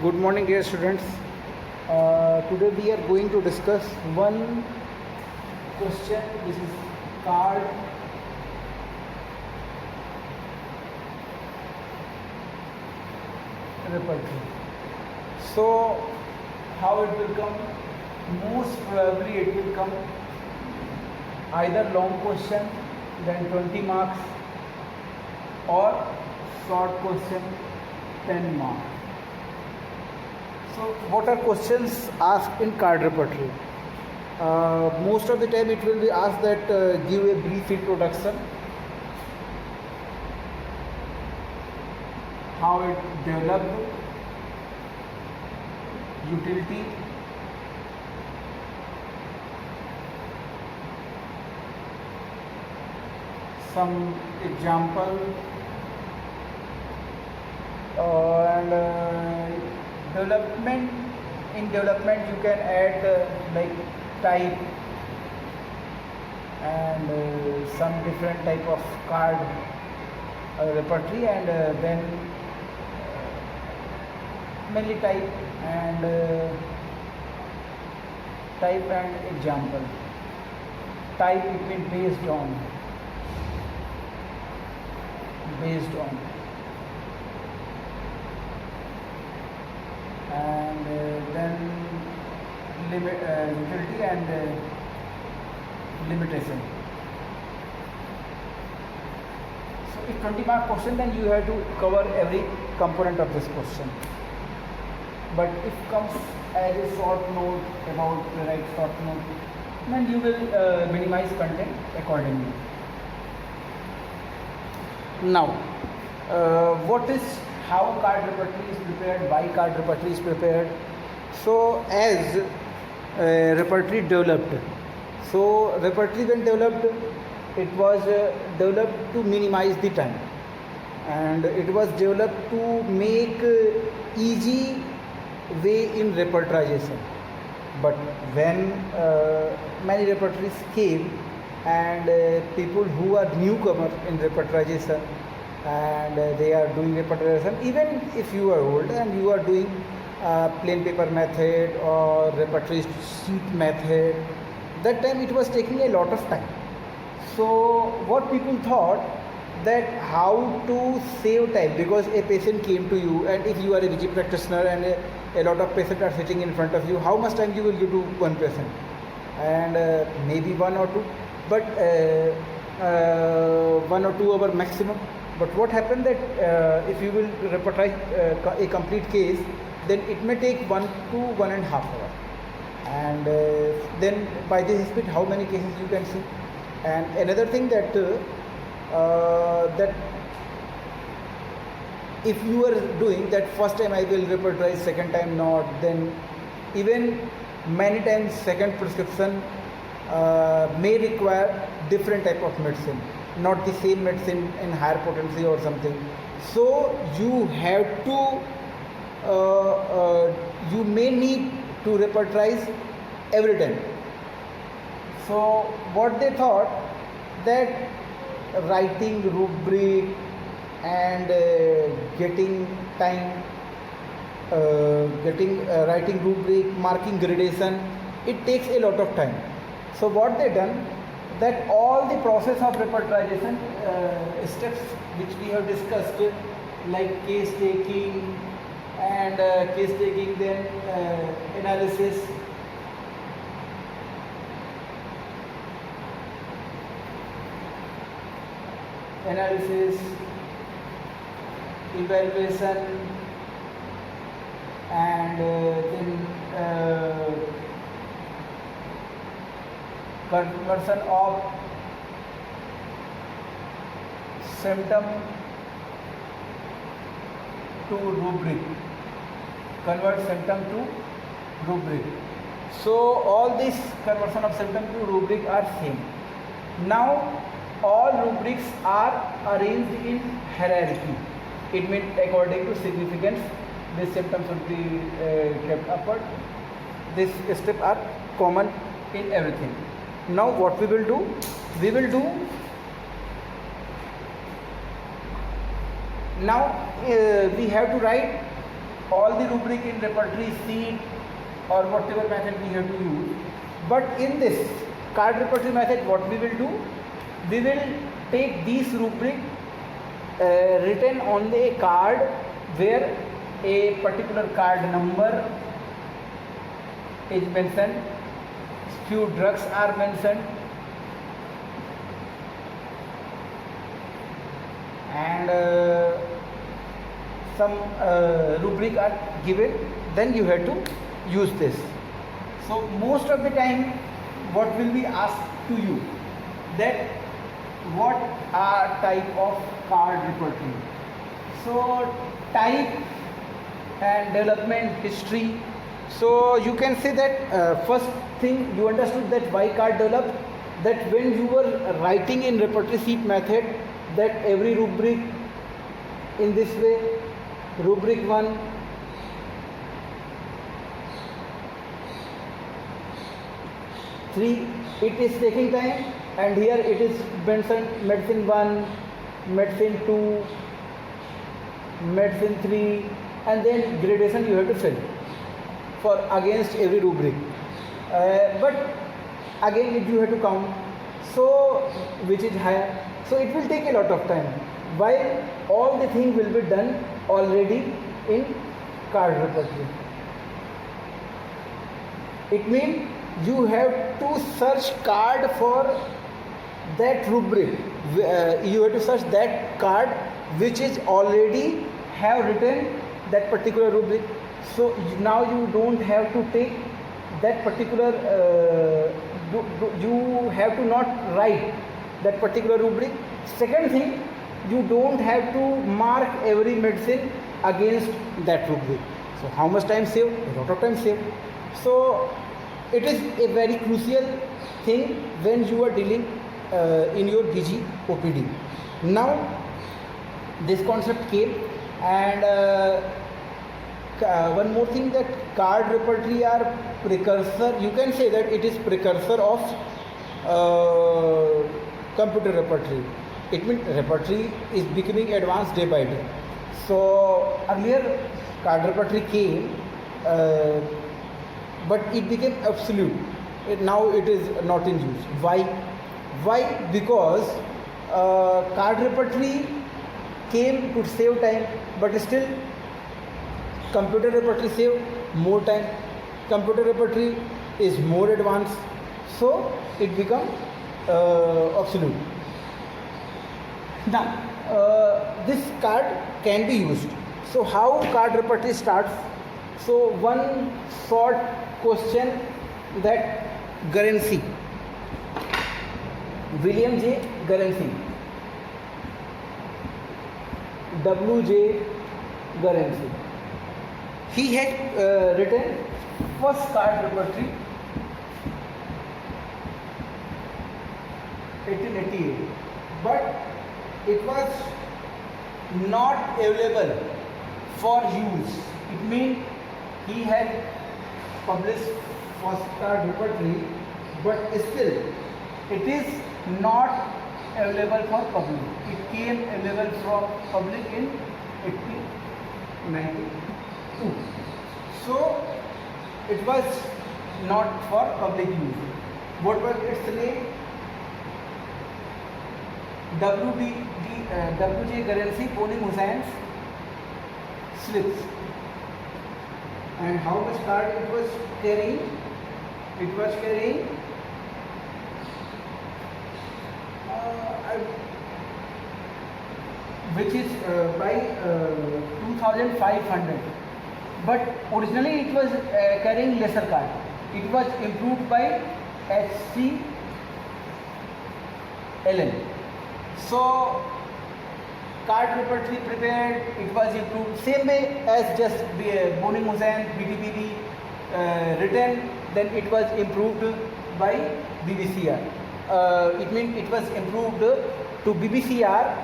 Good morning, dear students. Today we are going to discuss one question. This is card repertory. So, how it will come? Most probably it will come either long question, then 20 marks, or short question, 10 marks. So, what are questions asked in card repertory? Most of the time it will be asked that give a brief introduction, how it developed, utility, some example, and development. In development you can add like type and some different type of card repertory, and then mainly type and example. Type it means based on, and then utility and limitation. So if 20 mark question, then you have to cover every component of this question. But if comes as a short note, about the right short note, then you will minimize content accordingly. Now, what is how card repertory is prepared, why card repertory is prepared? So as repertory developed, so repertory when developed, it was developed to minimize the time, and it was developed to make easy way in repertorization. But when many repertories came, and people who are newcomers in repertorization, and they are doing repertorization, even if you are old and you are doing plain paper method or repertory sheet method, that time it was taking a lot of time. So what people thought, that how to save time, because a patient came to you, and if you are a VG practitioner and a lot of patients are sitting in front of you, how much time you will give to one patient? And maybe 1 or 2, but 1 or 2 hour maximum. But what happened that if you will repertorize a complete case, then it may take 1 to 1.5 hours. And then by this speed, how many cases you can see? And another thing that that if you are doing that first time I will repertorize, second time not, then even many times second prescription may require different type of medicine, not the same medicine in higher potency or something. So you have to you may need to repertorize every time. So what they thought, that writing rubric and getting time, writing rubric, marking gradation, it takes a lot of time. So what they done, that all the process of repertorization steps which we have discussed, like case taking and then analysis, evaluation, and then conversion of symptom to rubric, convert symptom to rubric. So all this conversion of symptom to rubric are same. Now all rubrics are arranged in hierarchy. It means according to significance, these symptoms should be kept upward. These steps are common in everything. Now what we will do? Now we have to write all the rubric in repertory sheet or whatever method we have to use. But in this card repertory method, what we will do, we will take these rubric written on the card where a particular card number is mentioned, few drugs are mentioned, and some rubric are given, then you have to use this. So most of the time what will be asked to you, that what are type of card repertory. So type and development history. So you can say that first thing you understood that why card developed, that when you were writing in repertory sheet method, that every rubric in this way, rubric 1, it is taking time, and here it is mentioned medicine 1, medicine 2, medicine 3, and then gradation you have to fill for against every rubric. But again you have to count, so which is higher, so it will take a lot of time, while all the thing will be done already in card repertory. It means you have to search card for that rubric, you have to search that card which is already have written that particular rubric. So now you don't have to take that particular, you have to not write that particular rubric. Second thing, you don't have to mark every medicine against that rubric. So how much time saved? A lot of time saved. So it is a very crucial thing when you are dealing in your DG OPD. Now this concept came, and one more thing, that card repertory are precursor, you can say that it is precursor of computer repertory. It means repertory is becoming advanced day by day. So earlier card repertory came, but it became absolute. Now it is not in use. Why? Because card repertory came to save time, but still computer repertory save more time. Computer repertory is more advanced, so it become obsolete. Now this card can be used. So how card repertory starts? So one short question, that Guernsey, William J. Guernsey, W.J. Guernsey. He had written first card repertory 1888, but it was not available for use. It means he had published first card repertory, but still it is not available for public. It came available from public in 1892. So it was not for public use. What was its name? W.J. Guernsey Poning Hussein's slips. And how much card it was carrying? It was carrying which is by 2500, but originally it was carrying lesser card. It was improved by H.C. Allen. So card repertory prepared, it was improved same way as just Poning Hussein BDBD written, then it was improved by BBCR. It means it was improved to BBCR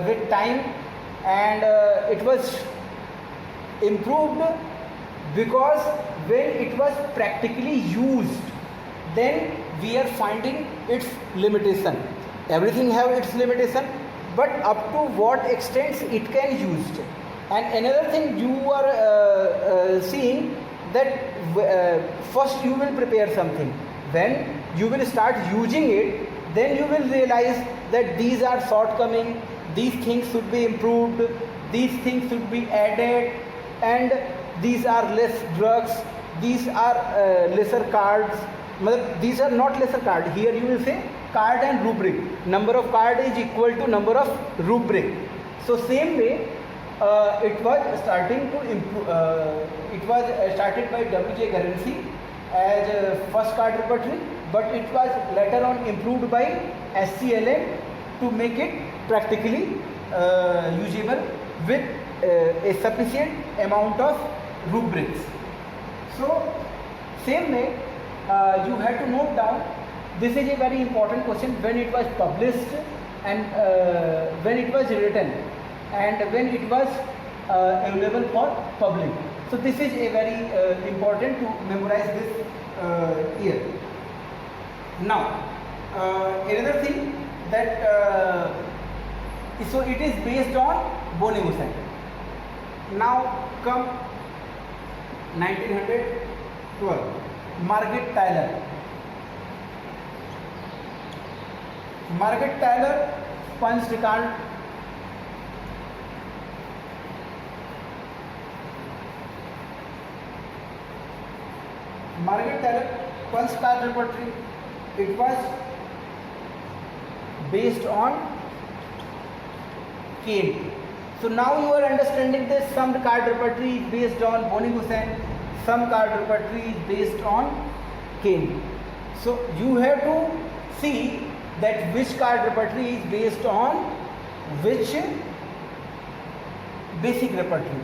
with time, and it was improved because when it was practically used, then we are finding its limitation. Everything have its limitation, but up to what extent it can used. And another thing you are seeing that first you will prepare something. When you will start using it, then you will realize that these are shortcoming, these things should be improved, these things should be added, and these are less drugs, these are lesser cards. These are not lesser card. Here you will say card and rubric. Number of card is equal to number of rubric. So same way, it was starting to improve. It was started by W.J. Guernsey as first card repertory, but it was later on improved by SCLM to make it practically usable with a sufficient amount of rubrics. So same way, you have to note down, this is a very important question, when it was published and when it was written and when it was available for public. So this is a very important to memorize this year. Now another thing that so it is based on Boni-Hussain. Now come 1912, Margaret Taylor. Margaret Taylor punched card. Margaret Taylor punched card repertory. It was based on Kane. So now you are understanding this. Some card repertory is based on Boni-Hussain, some card repertory is based on Kane. So you have to see that which card repertory is based on which basic repertory,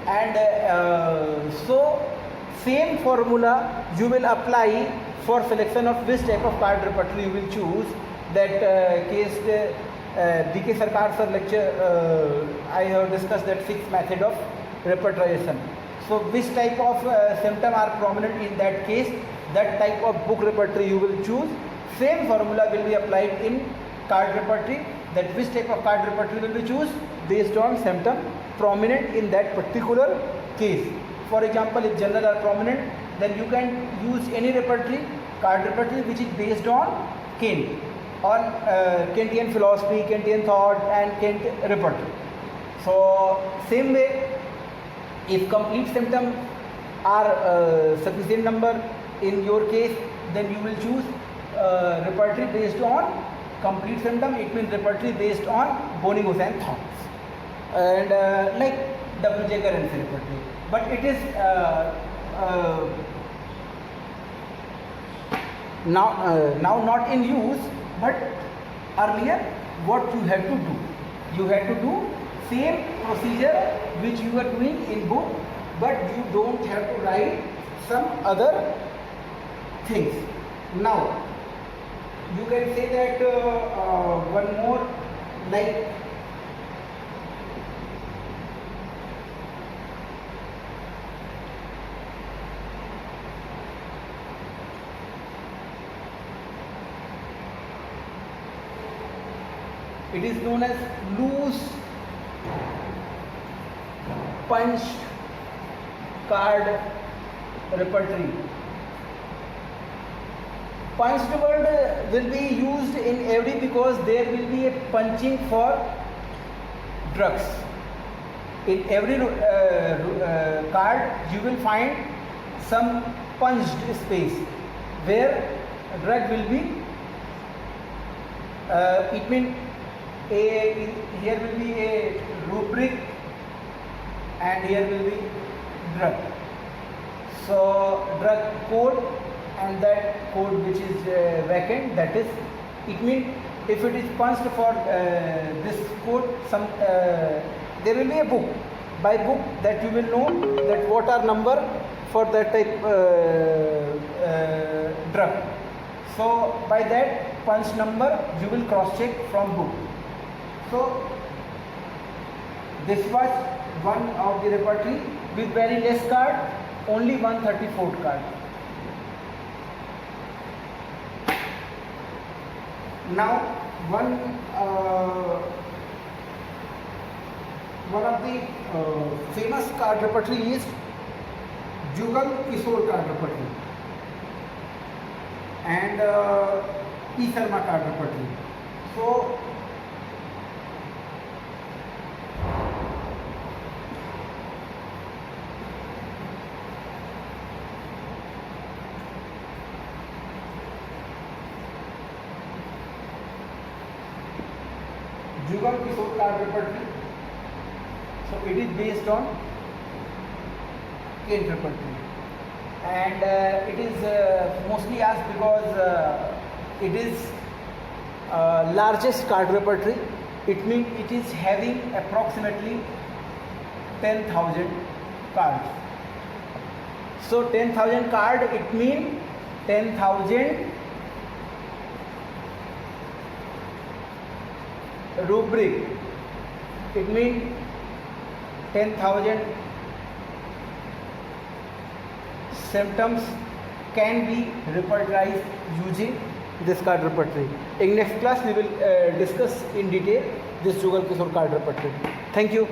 and so same formula you will apply for selection of which type of card repertory you will choose. That case D.K. Sarkar sir lecture, I have discussed that 6th method of repertorization. So which type of symptom are prominent in that case, that type of book repertory you will choose. Same formula will be applied in card repertory, that which type of card repertory will be choose based on symptom prominent in that particular case. For example, if general are prominent, then you can use any repertory, card repertory which is based on Kane, on Kantian philosophy, Kantian thought and Kant repertory. So same way, if complete symptoms are sufficient number in your case, then you will choose repertory based on complete symptom. It means repertory based on Boni-Hussain thoughts, and like W.J. Guernsey repertory. But it is now not in use, but earlier what you had to do, you had to do same procedure which you were doing in book, but you don't have to write some other things. Now you can say that one more, like it is known as loose punched card repertory. Punched word will be used in every, because there will be a punching for drugs. In every card you will find some punched space where drug will be, it means here will be a rubric and here will be drug. So drug code and that code which is vacant, that is, it means if it is punched for this code, some there will be a book. By book that you will know that what are number for that type drug. So by that punch number you will cross check from book. So this was one of the repertory with very less card, only 134 card. Now one one of the famous card repertory is Jugal Kishore card repertory and P. Sharma card repertory. So Jugal Kishore card repertory. So it is based on Kent repertory, and it is mostly asked because it is largest card repertory. It means it is having approximately 10,000 cards. So 10,000 card, it means 10,000 rubric. It means 10,000 symptoms can be repertorized using this card repertory. In next class we will discuss in detail this Jugal Kishore card repertory. Thank you.